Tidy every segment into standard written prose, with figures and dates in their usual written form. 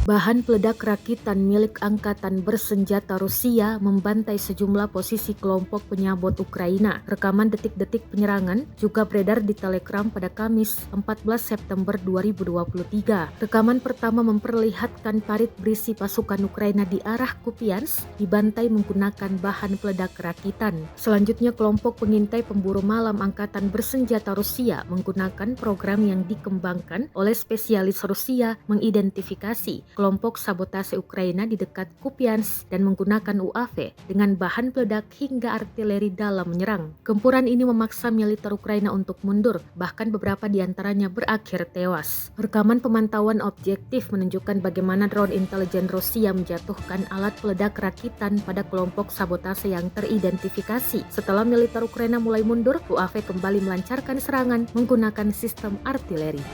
Bahan peledak rakitan milik Angkatan Bersenjata Rusia membantai sejumlah posisi kelompok penyabot Ukraina. Rekaman detik-detik penyerangan juga beredar di Telegram pada Kamis 14 September 2023. Rekaman pertama memperlihatkan parit berisi pasukan Ukraina di arah Kupiansk dibantai menggunakan bahan peledak rakitan. Selanjutnya kelompok pengintai pemburu malam Angkatan Bersenjata Rusia menggunakan program yang dikembangkan oleh spesialis Rusia mengidentifikasi kelompok sabotase Ukraina di dekat Kupiansk dan menggunakan UAV dengan bahan peledak hingga artileri dalam menyerang. Gempuran ini memaksa militer Ukraina untuk mundur, bahkan beberapa di antaranya berakhir tewas. Rekaman pemantauan objektif menunjukkan bagaimana drone intelijen Rusia menjatuhkan alat peledak rakitan pada kelompok sabotase yang teridentifikasi. Setelah militer Ukraina mulai mundur, UAV kembali melancarkan serangan menggunakan sistem artileri.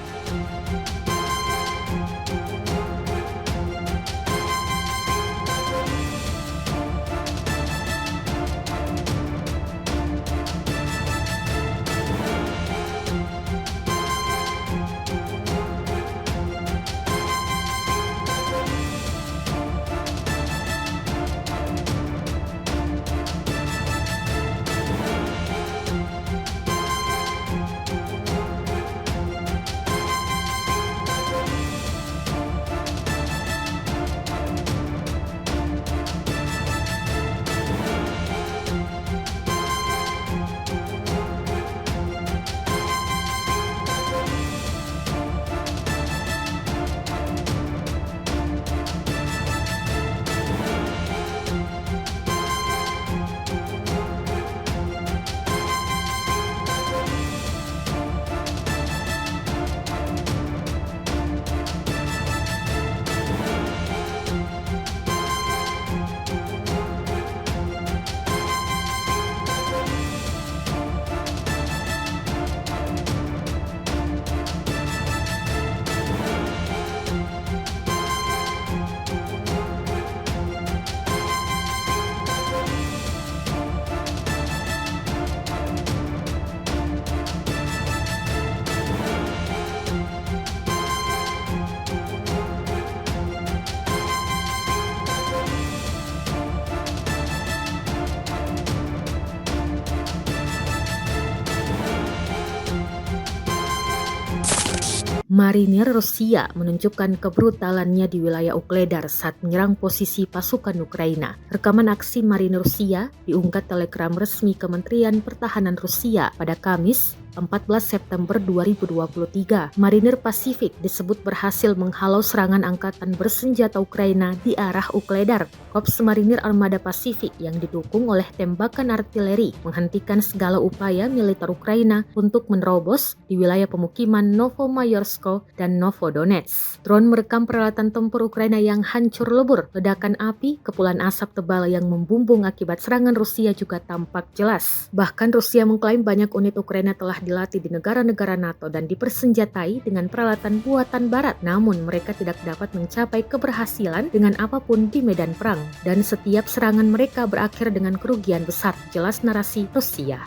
Marinir Rusia menunjukkan kebrutalannya di wilayah Ukledar saat menyerang posisi pasukan Ukraina. Rekaman aksi Marinir Rusia diunggah Telegram resmi Kementerian Pertahanan Rusia pada Kamis 14 September 2023. Marinir Pasifik disebut berhasil menghalau serangan angkatan bersenjata Ukraina di arah Ukledar. Korps Marinir Armada Pasifik yang didukung oleh tembakan artileri menghentikan segala upaya militer Ukraina untuk menerobos di wilayah pemukiman Novomayorsko dan Novodonetsk. Drone merekam peralatan tempur Ukraina yang hancur lebur. Ledakan api, kepulan asap tebal yang membumbung akibat serangan Rusia juga tampak jelas. Bahkan Rusia mengklaim banyak unit Ukraina telah dilatih di negara-negara NATO dan dipersenjatai dengan peralatan buatan barat. Namun mereka tidak dapat mencapai keberhasilan dengan apapun di medan perang. Dan setiap serangan mereka berakhir dengan kerugian besar. Jelas narasi Rusia.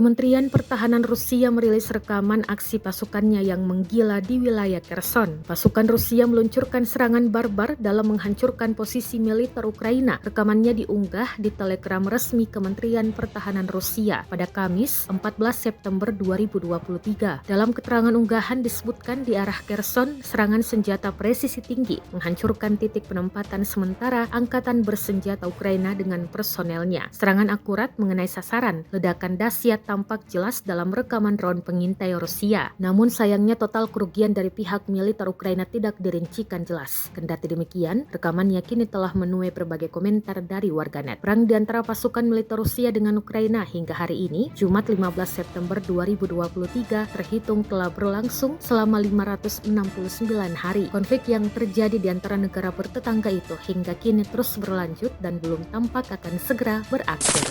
Kementerian Pertahanan Rusia merilis rekaman aksi pasukannya yang menggila di wilayah Kherson. Pasukan Rusia meluncurkan serangan barbar dalam menghancurkan posisi militer Ukraina. Rekamannya diunggah di Telegram resmi Kementerian Pertahanan Rusia pada Kamis 14 September 2023. Dalam keterangan unggahan disebutkan di arah Kherson, serangan senjata presisi tinggi menghancurkan titik penempatan sementara angkatan bersenjata Ukraina dengan personelnya. Serangan akurat mengenai sasaran, ledakan dahsyat tampak jelas dalam rekaman drone pengintai Rusia. Namun sayangnya total kerugian dari pihak militer Ukraina tidak dirincikan jelas. Kendati demikian, rekamannya kini telah menuai berbagai komentar dari warganet. Perang di antara pasukan militer Rusia dengan Ukraina hingga hari ini, Jumat 15 September 2023, terhitung telah berlangsung selama 569 hari. Konflik yang terjadi di antara negara bertetangga itu hingga kini terus berlanjut dan belum tampak akan segera berakhir.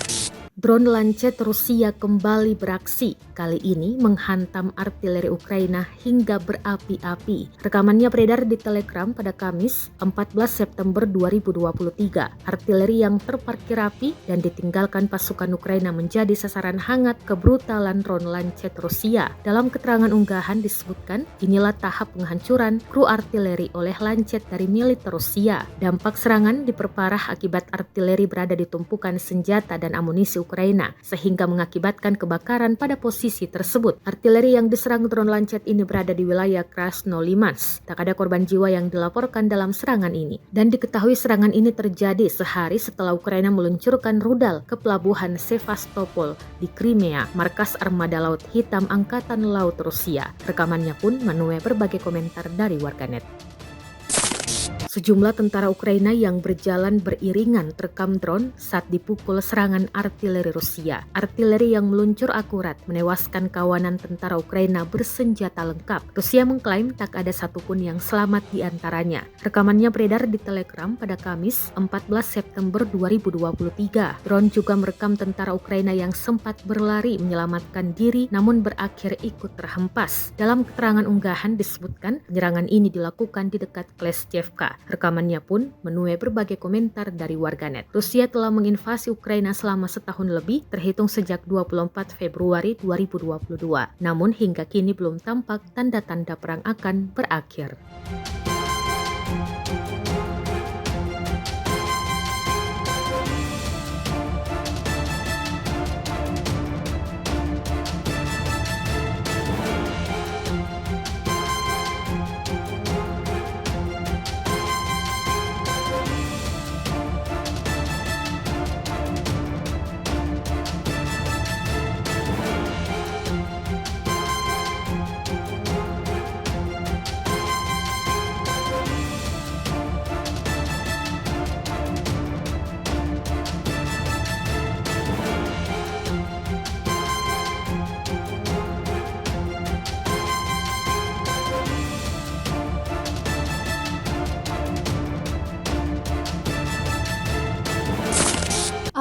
Drone Lancet Rusia kembali beraksi, kali ini menghantam artileri Ukraina hingga berapi-api. Rekamannya beredar di Telegram pada Kamis 14 September 2023. Artileri yang terparkir rapi dan ditinggalkan pasukan Ukraina menjadi sasaran hangat kebrutalan drone Lancet Rusia. Dalam keterangan unggahan disebutkan, inilah tahap penghancuran kru artileri oleh Lancet dari militer Rusia. Dampak serangan diperparah akibat artileri berada di tumpukan senjata dan amunisi Ukraina, sehingga mengakibatkan kebakaran pada posisi tersebut. Artileri yang diserang drone Lancet ini berada di wilayah Krasnolimansk. Tak ada korban jiwa yang dilaporkan dalam serangan ini. Dan diketahui serangan ini terjadi sehari setelah Ukraina meluncurkan rudal ke pelabuhan Sevastopol di Crimea, markas Armada Laut Hitam Angkatan Laut Rusia. Rekamannya pun menuai berbagai komentar dari warganet. Sejumlah tentara Ukraina yang berjalan beriringan terekam drone saat dipukul serangan artileri Rusia. Artileri yang meluncur akurat menewaskan kawanan tentara Ukraina bersenjata lengkap. Rusia mengklaim tak ada satupun yang selamat di antaranya. Rekamannya beredar di Telegram pada Kamis 14 September 2023. Drone juga merekam tentara Ukraina yang sempat berlari menyelamatkan diri namun berakhir ikut terhempas. Dalam keterangan unggahan disebutkan penyerangan ini dilakukan di dekat Kleshchevka. Rekamannya pun menuai berbagai komentar dari warganet. Rusia telah menginvasi Ukraina selama setahun lebih, terhitung sejak 24 Februari 2022. Namun hingga kini belum tampak tanda-tanda perang akan berakhir.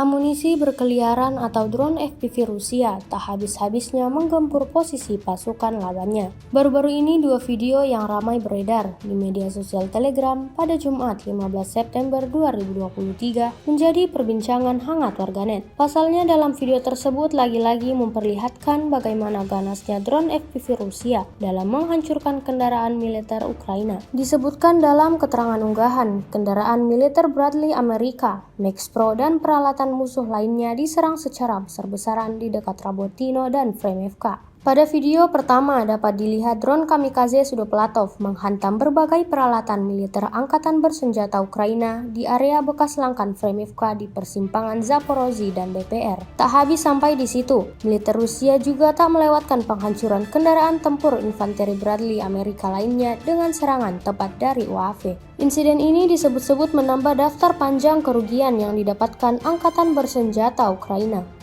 Amunisi berkeliaran atau drone FPV Rusia tak habis-habisnya menggempur posisi pasukan lawannya. Baru-baru ini dua video yang ramai beredar di media sosial Telegram pada Jumat 15 September 2023 menjadi perbincangan hangat warganet. Pasalnya dalam video tersebut lagi-lagi memperlihatkan bagaimana ganasnya drone FPV Rusia dalam menghancurkan kendaraan militer Ukraina. Disebutkan dalam keterangan unggahan, kendaraan militer Bradley Amerika, Max Pro dan peralatan musuh lainnya diserang secara besar-besaran di dekat Rabotino dan Fremevka. Pada video pertama dapat dilihat drone kamikaze Sudoplatov menghantam berbagai peralatan militer angkatan bersenjata Ukraina di area bekas langkan Fremivka di persimpangan Zaporozhye dan DPR. Tak habis sampai di situ, militer Rusia juga tak melewatkan penghancuran kendaraan tempur infanteri Bradley Amerika lainnya dengan serangan tepat dari UAV. Insiden ini disebut-sebut menambah daftar panjang kerugian yang didapatkan angkatan bersenjata Ukraina.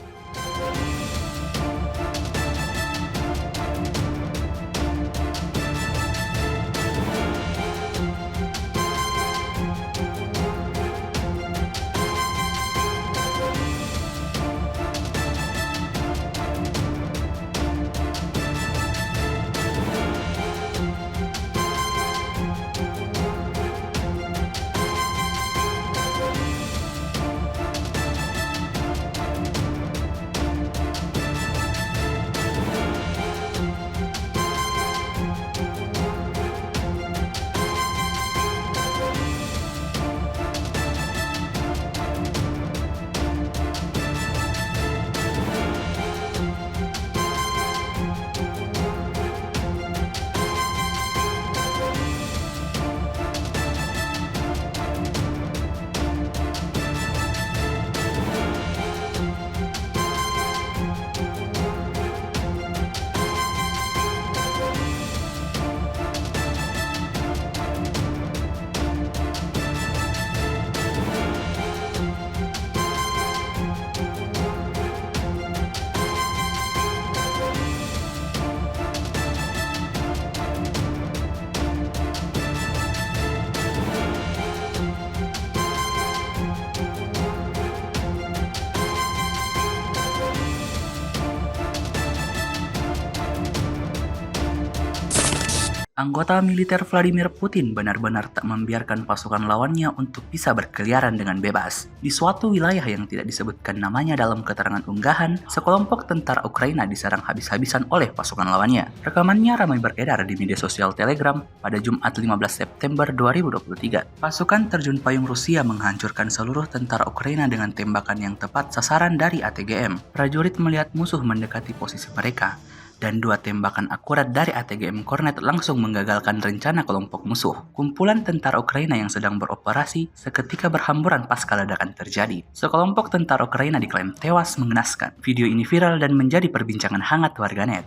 Anggota militer Vladimir Putin benar-benar tak membiarkan pasukan lawannya untuk bisa berkeliaran dengan bebas. Di suatu wilayah yang tidak disebutkan namanya dalam keterangan unggahan, sekelompok tentara Ukraina diserang habis-habisan oleh pasukan lawannya. Rekamannya ramai beredar di media sosial Telegram pada Jumat 15 September 2023. Pasukan terjun payung Rusia menghancurkan seluruh tentara Ukraina dengan tembakan yang tepat sasaran dari ATGM. Prajurit melihat musuh mendekati posisi mereka, dan 2 tembakan akurat dari ATGM Kornet langsung menggagalkan rencana kelompok musuh. Kumpulan tentara Ukraina yang sedang beroperasi seketika berhamburan pasca ledakan terjadi. Sekelompok tentara Ukraina diklaim tewas mengenaskan. Video ini viral dan menjadi perbincangan hangat warganet.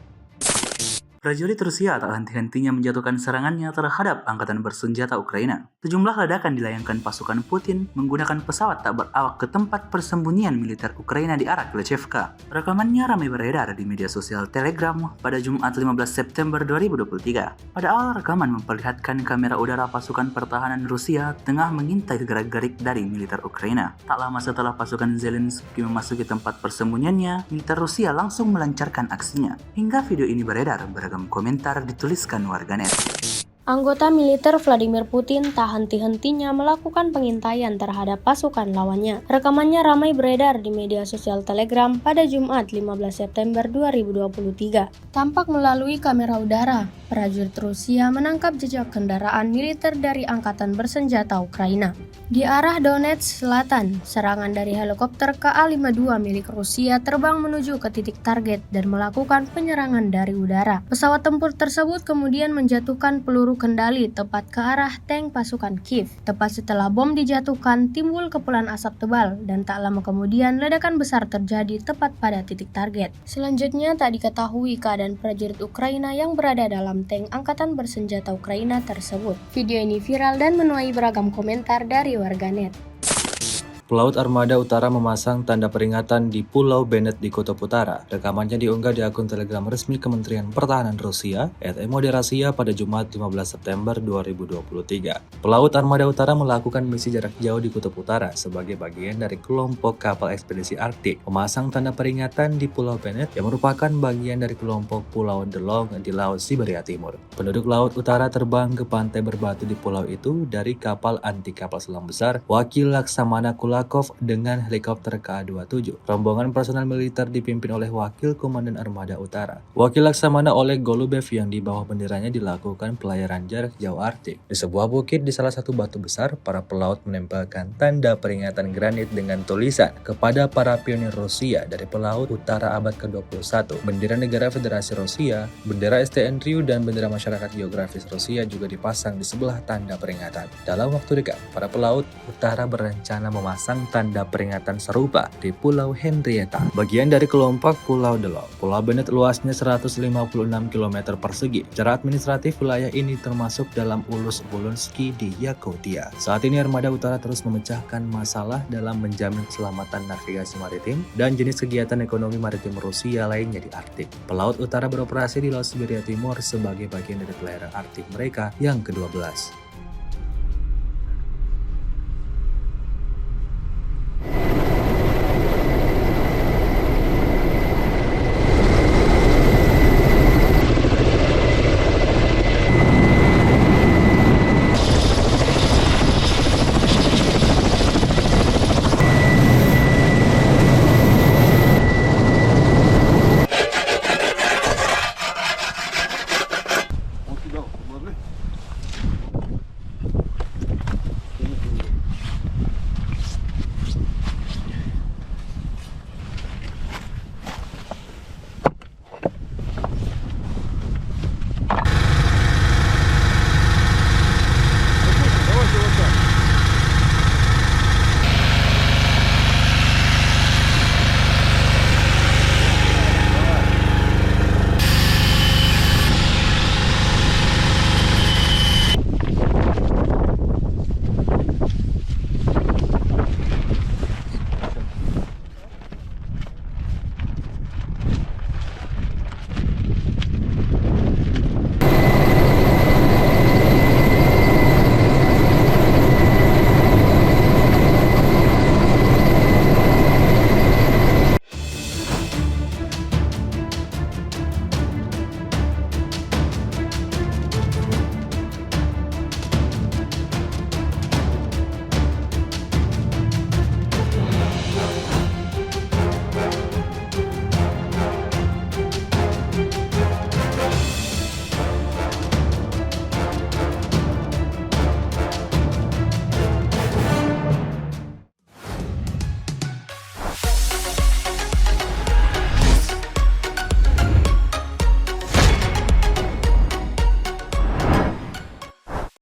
Prajurit Rusia tak henti-hentinya menjatuhkan serangannya terhadap angkatan bersenjata Ukraina. Sejumlah ledakan dilayangkan pasukan Putin menggunakan pesawat tak berawak ke tempat persembunyian militer Ukraina di arah Kleshevka. Rekamannya ramai beredar di media sosial Telegram pada Jumat 15 September 2023. Pada awal rekaman memperlihatkan kamera udara pasukan pertahanan Rusia tengah mengintai gerak-gerik dari militer Ukraina. Tak lama setelah pasukan Zelensky memasuki tempat persembunyiannya, militer Rusia langsung melancarkan aksinya. Hingga video ini beredar, beragam komentar dituliskan warganet. Anggota militer Vladimir Putin tak henti-hentinya melakukan pengintaian terhadap pasukan lawannya. Rekamannya ramai beredar di media sosial Telegram pada Jumat 15 September 2023. Tampak melalui kamera udara, prajurit Rusia menangkap jejak kendaraan militer dari angkatan bersenjata Ukraina. Di arah Donetsk Selatan, serangan dari helikopter Ka-52 milik Rusia terbang menuju ke titik target dan melakukan penyerangan dari udara. Pesawat tempur tersebut kemudian menjatuhkan peluru kendali tepat ke arah tank pasukan Kiev. Tepat setelah bom dijatuhkan, timbul kepulan asap tebal dan tak lama kemudian ledakan besar terjadi tepat pada titik target. Selanjutnya tak diketahui keadaan prajurit Ukraina yang berada dalam tank angkatan bersenjata Ukraina tersebut. Video ini viral dan menuai beragam komentar dari warganet. Pelaut Armada Utara memasang tanda peringatan di Pulau Bennett di Kutub Utara. Rekamannya diunggah di akun Telegram resmi Kementerian Pertahanan Rusia, @MODRasia pada Jumat 15 September 2023. Pelaut Armada Utara melakukan misi jarak jauh di Kutub Utara sebagai bagian dari kelompok kapal ekspedisi Arktik. Memasang tanda peringatan di Pulau Bennett yang merupakan bagian dari kelompok Pulau DeLong di Laut Siberia Timur. Penduduk Laut Utara terbang ke pantai berbatu di pulau itu dari kapal anti kapal selam besar Wakil Laksamana Kulakov dengan helikopter Ka-27. Rombongan personel militer dipimpin oleh Wakil Komandan Armada Utara. Wakil Laksamana Oleg Golubev yang di bawah benderanya dilakukan pelayaran jarak jauh Arktik. Di sebuah bukit di salah satu batu besar, para pelaut menempelkan tanda peringatan granit dengan tulisan kepada para pionir Rusia dari pelaut utara abad ke-21. Bendera negara Federasi Rusia, bendera STNRU dan bendera masyarakat geografis Rusia juga dipasang di sebelah tanda peringatan. Dalam waktu dekat, para pelaut utara berencana memasang tanda peringatan serupa di Pulau Henrietta, bagian dari kelompok Pulau DeLong. Pulau Bennett luasnya 156 km persegi. Secara administratif, wilayah ini termasuk dalam Ulus Bolonski di Yakutia. Saat ini Armada Utara terus memecahkan masalah dalam menjamin keselamatan navigasi maritim dan jenis kegiatan ekonomi maritim Rusia lainnya di Arktik. Pelaut Utara beroperasi di Laut Siberia Timur sebagai bagian dari pelayaran Arktik mereka yang ke-12.